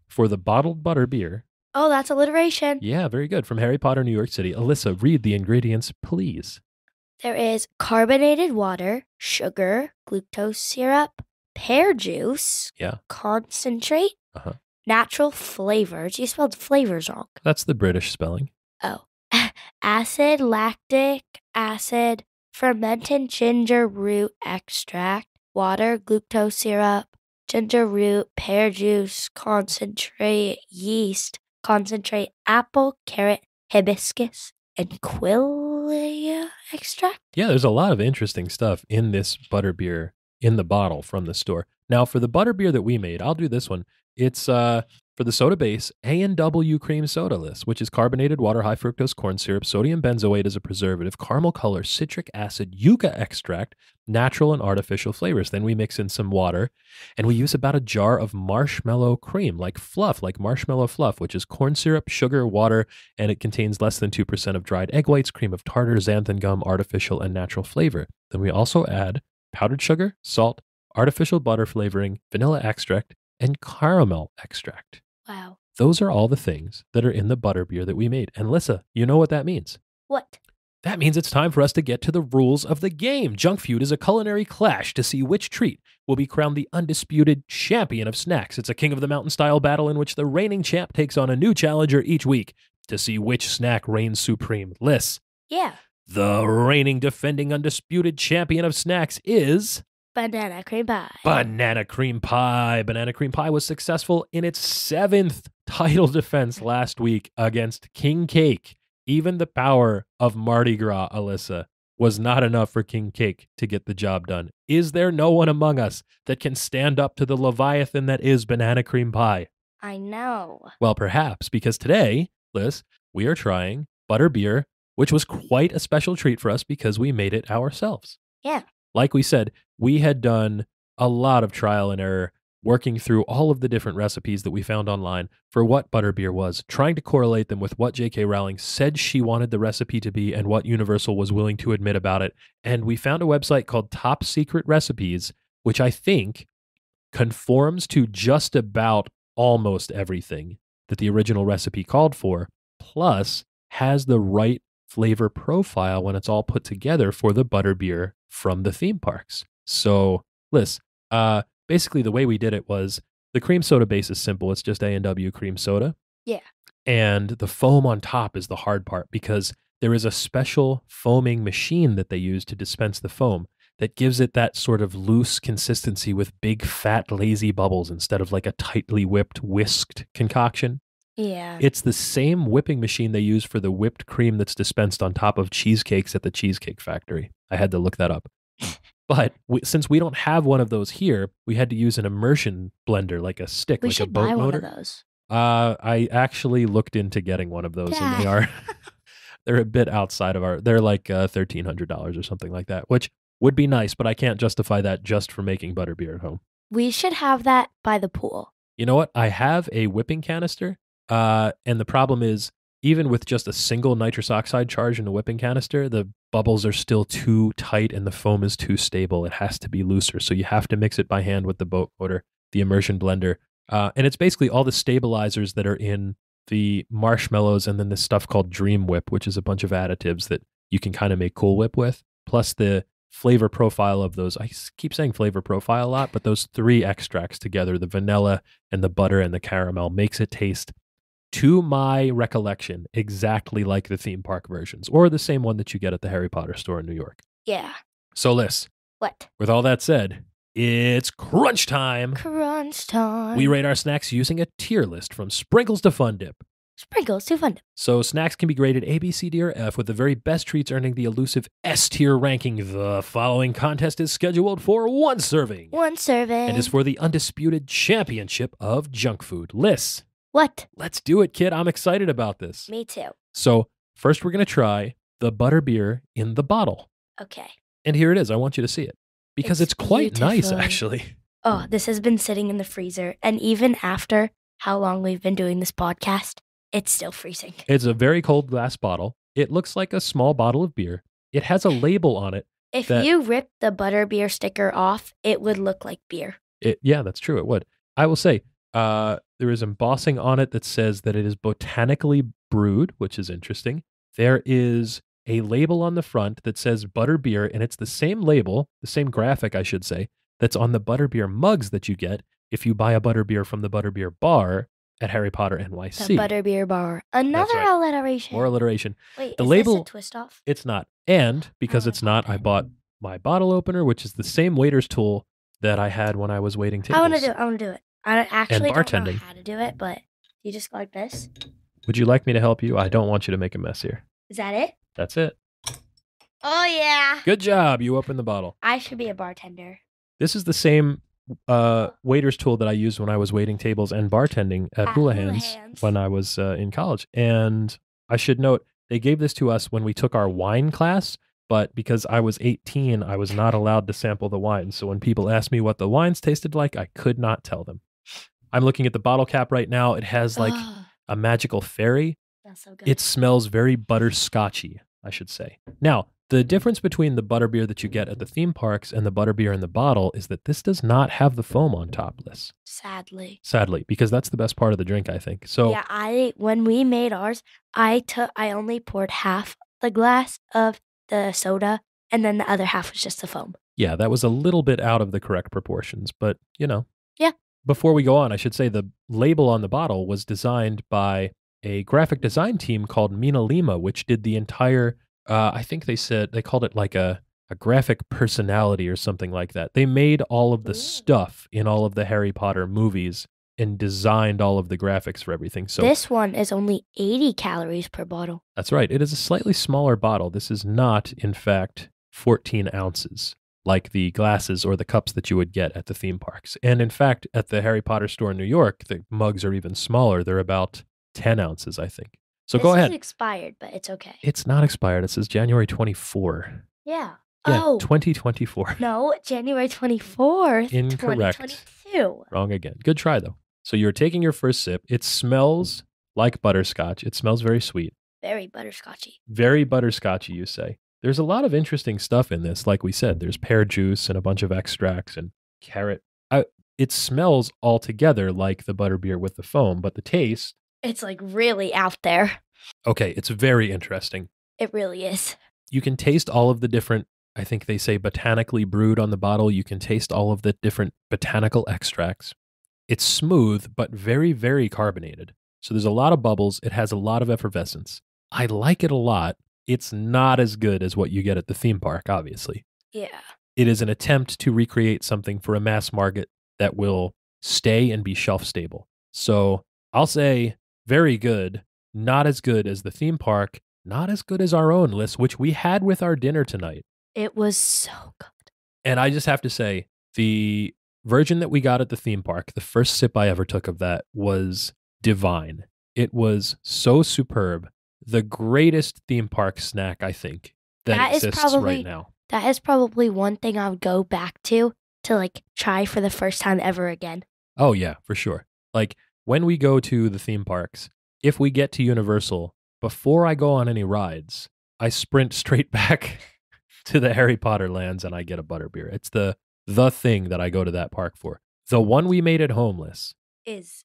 For the bottled butterbeer. Oh, that's alliteration. Yeah, very good. From Harry Potter, New York City. Alyssa, read the ingredients, please. There is carbonated water, sugar, glucose syrup, pear juice, concentrate, natural flavors. You spelled flavors wrong. That's the British spelling. Oh. Acid, lactic acid, fermented ginger root extract, water, glucose syrup, ginger root, pear juice, concentrate, yeast, concentrate, apple, carrot, hibiscus, and quillia extract. Yeah, there's a lot of interesting stuff in this butterbeer in the bottle from the store. Now, for the butterbeer that we made, I'll do this one. It's for the soda base, A&W cream soda list, which is carbonated water, high fructose corn syrup, sodium benzoate as a preservative, caramel color, citric acid, yucca extract, natural and artificial flavors. Then we mix in some water, and we use about a jar of marshmallow cream, like fluff, like marshmallow fluff, which is corn syrup, sugar, water, and it contains less than 2% of dried egg whites, cream of tartar, xanthan gum, artificial and natural flavor. Then we also add powdered sugar, salt, artificial butter flavoring, vanilla extract, and caramel extract. Wow. Those are all the things that are in the butterbeer that we made. And Lissa, you know what that means? What? That means it's time for us to get to the rules of the game. Junk Feud is a culinary clash to see which treat will be crowned the undisputed champion of snacks. It's a king of the mountain style battle in which the reigning champ takes on a new challenger each week to see which snack reigns supreme. Liz. Yeah. The reigning defending undisputed champion of snacks is... Banana cream pie. Banana cream pie. Banana cream pie was successful in its 7th title defense last week against King Cake. Even the power of Mardi Gras, Alyssa, was not enough for King Cake to get the job done. Is there no one among us that can stand up to the Leviathan that is banana cream pie? I know. Well, perhaps, because today, Liz, we are trying butterbeer, which was quite a special treat for us because we made it ourselves. Yeah. Like we said, we had done a lot of trial and error, working through all of the different recipes that we found online for what butterbeer was, trying to correlate them with what J.K. Rowling said she wanted the recipe to be and what Universal was willing to admit about it. And we found a website called Top Secret Recipes, which I think conforms to just about almost everything that the original recipe called for, plus has the right flavor profile when it's all put together for the butterbeer from the theme parks. So, Liz, basically the way we did it was the cream soda base is simple. It's just A&W cream soda. Yeah. And the foam on top is the hard part because there is a special foaming machine that they use to dispense the foam that gives it that sort of loose consistency with big, fat, lazy bubbles instead of like a tightly whipped, whisked concoction. Yeah. It's the same whipping machine they use for the whipped cream that's dispensed on top of cheesecakes at the Cheesecake Factory. I had to look that up. But since we don't have one of those here, we had to use an immersion blender, like a stick, we like should a boat buy motor. One of those. I actually looked into getting one of those, and they are they're a bit outside of they're like $1,300 or something like that, which would be nice, but I can't justify that just for making butterbeer at home. We should have that by the pool. You know what? I have a whipping canister, and the problem is, even with just a single nitrous oxide charge in the whipping canister, the bubbles are still too tight and the foam is too stable. It has to be looser, so you have to mix it by hand with the boat motor, the immersion blender. And it's basically all the stabilizers that are in the marshmallows and then this stuff called Dream Whip, which is a bunch of additives that you can kind of make Cool Whip with, plus the flavor profile of those. I keep saying flavor profile a lot, but those three extracts together, the vanilla and the butter and the caramel, makes it taste, to my recollection, exactly like the theme park versions or the same one that you get at the Harry Potter store in New York. Yeah. So, Liz. What? With all that said, it's crunch time. Crunch time. We rate our snacks using a tier list from sprinkles to fun dip. Sprinkles to fun dip. So snacks can be graded A, B, C, D, or F, with the very best treats earning the elusive S tier ranking. The following contest is scheduled for one serving. One serving. And is for the undisputed championship of junk food. Liz. What? Let's do it, kid. I'm excited about this. Me too. So first we're going to try the butterbeer in the bottle. Okay. And here it is. I want you to see it. Because it's quite beautiful. Nice, actually. Oh, this has been sitting in the freezer. And even after how long we've been doing this podcast, it's still freezing. It's a very cold glass bottle. It looks like a small bottle of beer. It has a label on it. If you ripped the butterbeer sticker off, it would look like beer. Yeah, that's true. It would. I will say, there is embossing on it that says that it is botanically brewed, which is interesting. There is a label on the front that says butterbeer, and it's the same label, the same graphic, I should say, that's on the butterbeer mugs that you get if you buy a butterbeer from the Butterbeer bar at Harry Potter NYC. The Butterbeer bar. Another alliteration. More alliteration. Wait, the is label, this a twist off? It's not. And because it's not, I bought my bottle opener, which is the same waiter's tool that I had when I was waiting tables. I want to do it. I actually and bartending. don't know how to do it, but you just go like this. Would you like me to help you? I don't want you to make a mess here. Is that it? That's it. Oh, yeah. Good job. You opened the bottle. I should be a bartender. This is the same waiter's tool that I used when I was waiting tables and bartending at Houlihan's when I was in college. And I should note, they gave this to us when we took our wine class, but because I was 18, I was not allowed to sample the wine. So when people asked me what the wines tasted like, I could not tell them. I'm looking at the bottle cap right now. It has like a magical fairy. That's so good. It smells very butterscotchy, I should say. Now, the difference between the butterbeer that you get at the theme parks and the butterbeer in the bottle is that this does not have the foam on top, Liz. Sadly, because that's the best part of the drink, I think. So yeah, when we made ours, I only poured half the glass of the soda, and then the other half was just the foam. Yeah, that was a little bit out of the correct proportions, but Yeah. Before we go on, I should say the label on the bottle was designed by a graphic design team called Mina Lima, which did the entire. I think they called it like a graphic personality or something like that. They made all of the stuff in all of the Harry Potter movies and designed all of the graphics for everything. So this one is only 80 calories per bottle. That's right. It is a slightly smaller bottle. This is not, in fact, 14 ounces like the glasses or the cups that you would get at the theme parks. And in fact, at the Harry Potter store in New York, the mugs are even smaller. They're about 10 ounces, I think. So go ahead. This is expired, but it's okay. It's not expired. It says January 24. Yeah. Yeah, 2024. No, January 24th. Incorrect. 2022. Wrong again. Good try, though. So you're taking your first sip. It smells like butterscotch. It smells very sweet. Very butterscotchy. Very butterscotchy, you say. There's a lot of interesting stuff in this. Like we said, there's pear juice and a bunch of extracts and carrot. it smells altogether like the butterbeer with the foam, but the taste... It's like really out there. Okay, it's very interesting. It really is. You can taste all of the different, I think they say botanically brewed on the bottle. You can taste all of the different botanical extracts. It's smooth, but very, very carbonated. So there's a lot of bubbles. It has a lot of effervescence. I like it a lot. It's not as good as what you get at the theme park, obviously. Yeah. It is an attempt to recreate something for a mass market that will stay and be shelf stable. So I'll say very good, not as good as the theme park, not as good as our own list, which we had with our dinner tonight. It was so good. And I just have to say, the version that we got at the theme park, the first sip I ever took of that was divine. It was so superb. The greatest theme park snack, I think, that exists right now. That is probably one thing I would go back to like try for the first time ever again. Oh yeah, for sure. Like when we go to the theme parks, if we get to Universal, before I go on any rides, I sprint straight back to the Harry Potter lands and I get a butterbeer. It's the thing that I go to that park for. The one we made at Homeless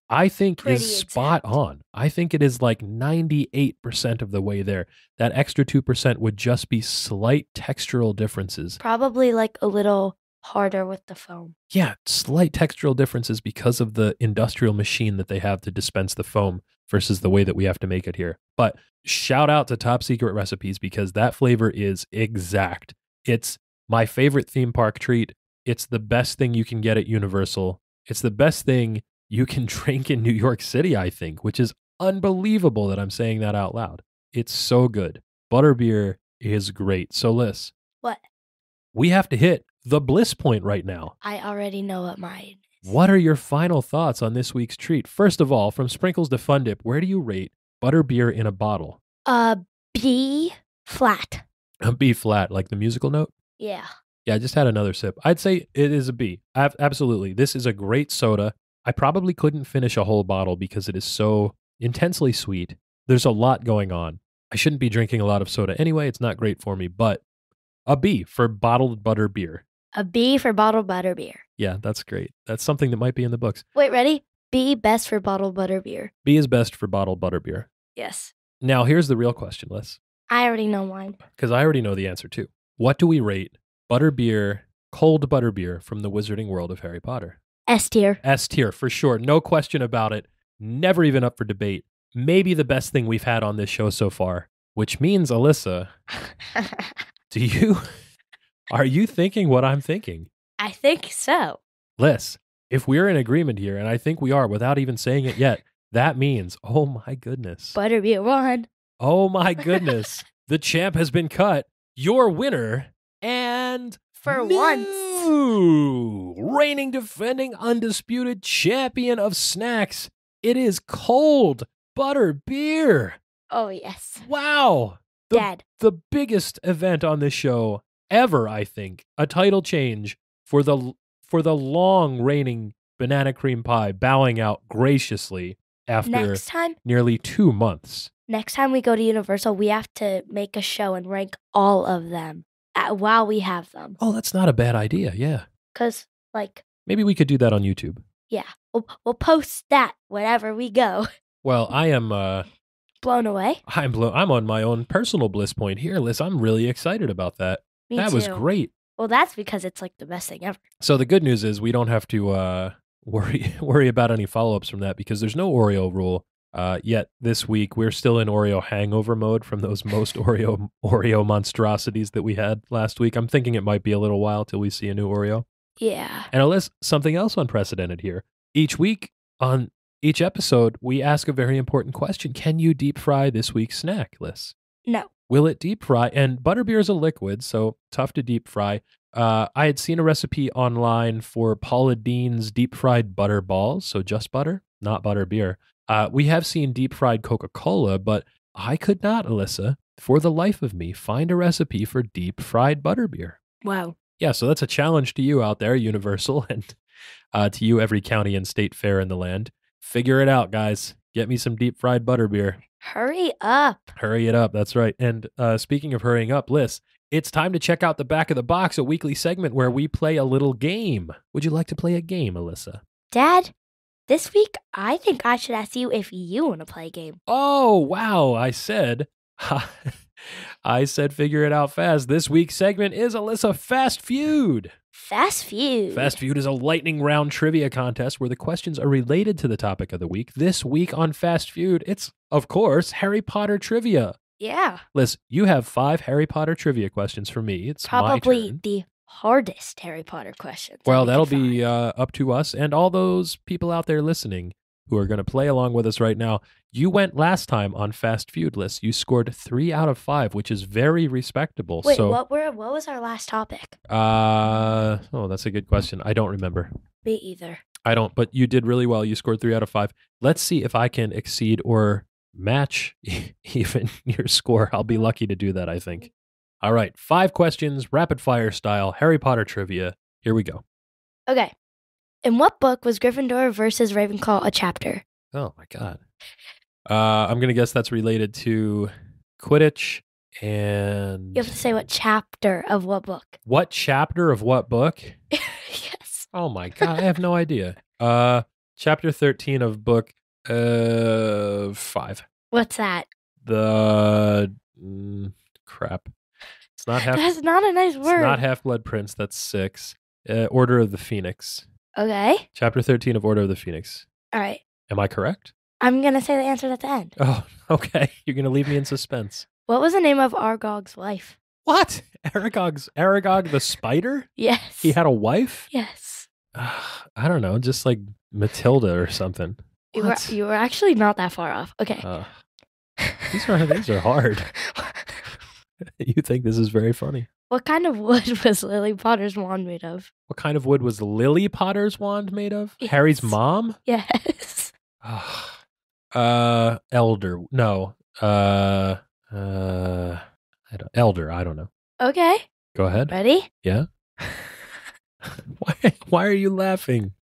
I think is spot on. I think it is like 98% of the way there. That extra 2% would just be slight textural differences. Probably like a little harder with the foam. Yeah, slight textural differences because of the industrial machine that they have to dispense the foam versus the way that we have to make it here. But shout out to Top Secret Recipes because that flavor is exact. It's my favorite theme park treat. It's the best thing you can get at Universal. It's the best thing you can drink in New York City, I think, which is unbelievable that I'm saying that out loud. It's so good. Butterbeer is great. So, Liz. What? We have to hit the bliss point right now. I already know what mine is. What are your final thoughts on this week's treat? First of all, from Sprinkles to Fun Dip, where do you rate butterbeer in a bottle? B flat. A B flat, like the musical note? Yeah. Yeah, I just had another sip. I'd say it is a B. Absolutely. This is a great soda. I probably couldn't finish a whole bottle because it is so intensely sweet. There's a lot going on. I shouldn't be drinking a lot of soda anyway. It's not great for me, but a B for bottled butter beer. A B for bottled butter beer. Yeah, that's great. That's something that might be in the books. Wait, ready? B best for bottled butter beer. B is best for bottled butter beer. Yes. Now, here's the real question, Liz. I already know mine. Because I already know the answer, too. What do we rate butterbeer, cold butterbeer from the Wizarding World of Harry Potter? S tier. S tier, for sure. No question about it. Never even up for debate. Maybe the best thing we've had on this show so far, which means, Alyssa, are you thinking what I'm thinking? I think so. Liz, if we're in agreement here, and I think we are without even saying it yet, that means, oh my goodness. Butterbeer won. Oh my goodness. The champ has been cut. Your winner and for once, reigning, defending, undisputed champion of snacks. It is cold butter beer. Oh, yes. Wow. The biggest event on this show ever, I think. A title change for the long reigning banana cream pie bowing out graciously after nearly 2 months. Next time we go to Universal, we have to make a show and rank all of them while we have them. Oh, that's not a bad idea. Yeah. Because, maybe we could do that on YouTube. Yeah. We'll post that whenever we go. Well, I am... blown away. I'm on my own personal bliss point here, Liz. I'm really excited about that. Me that too. Was great. Well, that's because it's the best thing ever. So the good news is we don't have to worry about any follow-ups from that because there's no Oreo rule yet this week. We're still in Oreo hangover mode from those most Oreo monstrosities that we had last week. I'm thinking it might be a little while till we see a new Oreo. Yeah. And unless something else unprecedented here. Each week on each episode, we ask a very important question. Can you deep fry this week's snack, Liz? No. Will it deep fry? And butterbeer is a liquid, so tough to deep fry. I had seen a recipe online for Paula Deen's deep fried butter balls, so just butter, not butterbeer. We have seen deep fried Coca-Cola, but I could not, Alyssa, for the life of me, find a recipe for deep fried butterbeer. Wow. Yeah, so that's a challenge to you out there, Universal, and to you, every county and state fair in the land. Figure it out, guys. Get me some deep fried butterbeer. Hurry up. Hurry it up. That's right. And speaking of hurrying up, Liz, It's time to check out the back of the box, a weekly segment where we play a little game. Would you like to play a game, Alyssa? Dad, this week I think I should ask you if you want to play a game. Oh, wow. I said figure it out fast. This week's segment is Alyssa Fast Feud. Fast Feud. Fast Feud is a lightning round trivia contest where the questions are related to the topic of the week. This week on Fast Feud, it's, of course, Harry Potter trivia. Yeah. Liz, you have 5 Harry Potter trivia questions for me. It's probably my turn. The hardest Harry Potter questions. Well, that'll be up to us and all those people out there listening who are going to play along with us right now. You went last time on Fast Feud, Liz. You scored 3 out of 5, which is very respectable. Wait, what was our last topic? That's a good question. I don't remember. Me either. I don't, but you did really well. You scored 3 out of 5. Let's see if I can exceed or match even your score. I'll be lucky to do that, I think. All right, 5 questions, rapid fire style, Harry Potter trivia. Here we go. Okay. In what book was Gryffindor versus Ravenclaw a chapter? Oh my God. I'm going to guess that's related to Quidditch and... You have to say what chapter of what book. What chapter of what book? Yes. Oh my God, I have no idea. Chapter 13 of book 5. What's that? The... crap. It's not half... That's not a nice word. It's not Half-Blood Prince, that's 6. Order of the Phoenix. Okay. Chapter 13 of Order of the Phoenix. All right. Am I correct? I'm going to say the answer at the end. Oh, okay. You're going to leave me in suspense. What was the name of Aragog's wife? What? Aragog the spider? Yes. He had a wife? Yes. I don't know. Just like Matilda or something. You were actually not that far off. Okay. These are hard. You think this is very funny. What kind of wood was Lily Potter's wand made of? What kind of wood was Lily Potter's wand made of? Yes. Harry's mom? Yes. Elder. No. Elder. I don't know. Okay. Go ahead. Ready? Yeah. Why are you laughing?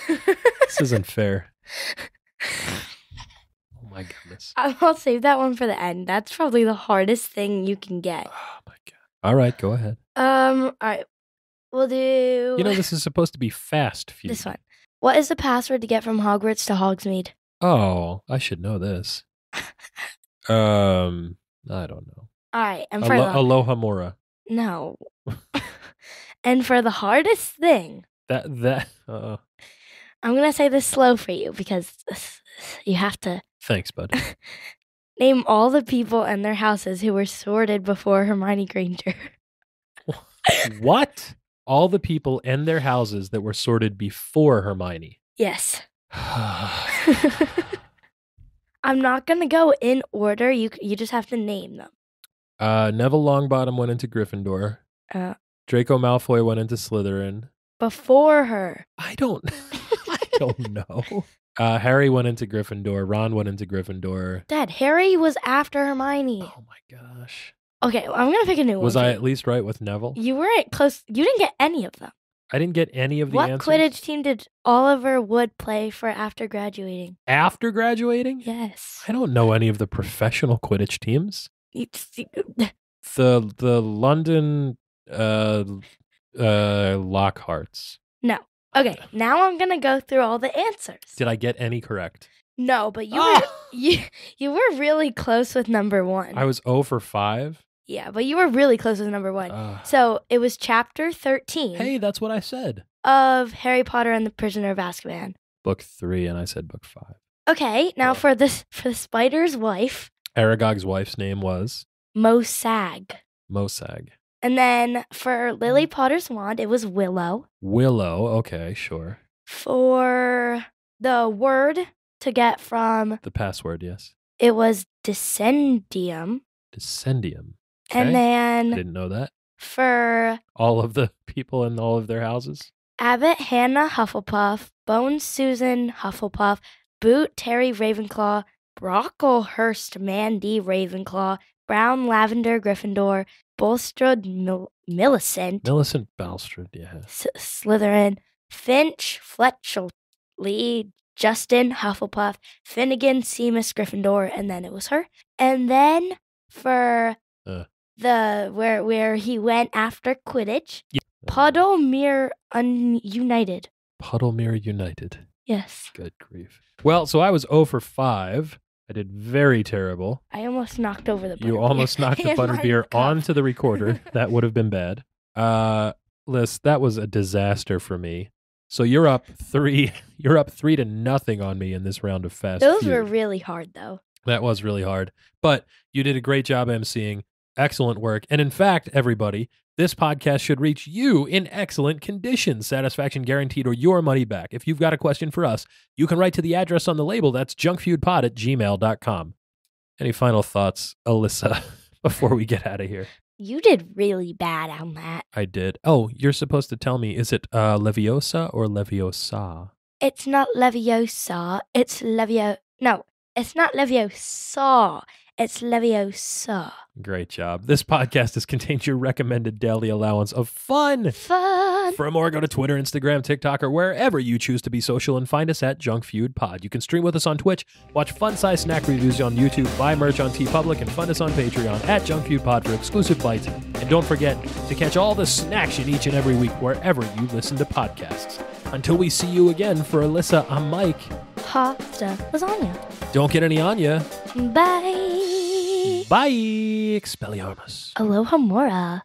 This isn't fair. Oh my goodness. I'll save that one for the end. That's probably the hardest thing you can get. Oh my God. All right, go ahead. All right. We'll do... You know, this is supposed to be Fast Feud. This one. What is the password to get from Hogwarts to Hogsmeade? Oh, I should know this. I don't know. All right. And for Aloha Mora. No. And for the hardest thing... I'm going to say this slow for you because you have to... Thanks, bud. Name all the people and their houses who were sorted before Hermione Granger. What? All the people and their houses that were sorted before Hermione? Yes. I'm not going to go in order. You just have to name them. Neville Longbottom went into Gryffindor. Draco Malfoy went into Slytherin. Before her. I don't know. Harry went into Gryffindor. Ron went into Gryffindor. Dad, Harry was after Hermione. Oh my gosh. Okay, I'm going to pick a new one. Was I at least right with Neville? You weren't close. You didn't get any of them. I didn't get any of the answers? What Quidditch team did Oliver Wood play for after graduating? After graduating? Yes. I don't know any of the professional Quidditch teams. The London Lockharts. No. Okay, now I'm going to go through all the answers. Did I get any correct? No, but you were really close with number 1. I was 0 for 5? Yeah, but you were really close with number 1. So it was chapter 13. Hey, that's what I said. Of Harry Potter and the Prisoner of Azkaban. Book 3, and I said book 5. Okay, now for the spider's wife. Aragog's wife's name was? Mosag. And then for Lily Potter's wand, it was Willow. Okay, sure. For the word to get from... The password, yes. It was Descendium. Okay. And then... I didn't know that. For... all of the people in all of their houses? Abbott Hannah Hufflepuff, Bones Susan Hufflepuff, Boot Terry Ravenclaw, Brocklehurst Mandy Ravenclaw, Brown Lavender Gryffindor, Bulstrode Millicent Bulstrode, yeah. Slytherin, Finch Fletchley, Justin Hufflepuff, Finnegan Seamus Gryffindor, and then it was her. And then for where he went after Quidditch. Yeah. Puddlemere United. Puddlemere United. Yes. Good grief. Well, so I was 0 for 5. I did very terrible. I almost knocked over the butterbeer. You almost knocked the butterbeer onto the recorder. That would have been bad. Liz, that was a disaster for me. So you're up 3. You're up 3-0 on me in this round of Fast Those Feud. were really hard, though. That was really hard. But you did a great job emceeing. Excellent work. And in fact, everybody, this podcast should reach you in excellent condition. Satisfaction guaranteed or your money back. If you've got a question for us, you can write to the address on the label. That's junkfeudpod@gmail.com. Any final thoughts, Alyssa, before we get out of here? You did really bad on that. I did. Oh, you're supposed to tell me, is it Leviosa or Leviosa? It's not Leviosa. It's No, it's not Leviosa. It's Leviosa. Great job. This podcast has contained your recommended daily allowance of fun. For more, go to Twitter, Instagram, TikTok, or wherever you choose to be social and find us at Junk Feud Pod. You can stream with us on Twitch, watch fun-sized snack reviews on YouTube, buy merch on TeePublic, and fund us on Patreon at Junk Feud Pod for exclusive bites. And don't forget to catch all the snaction each and every week wherever you listen to podcasts. Until we see you again, for Alyssa, I'm Mike. Pasta lasagna. Don't get any on ya. Bye. Bye. Expelliarmus. Aloha Mora.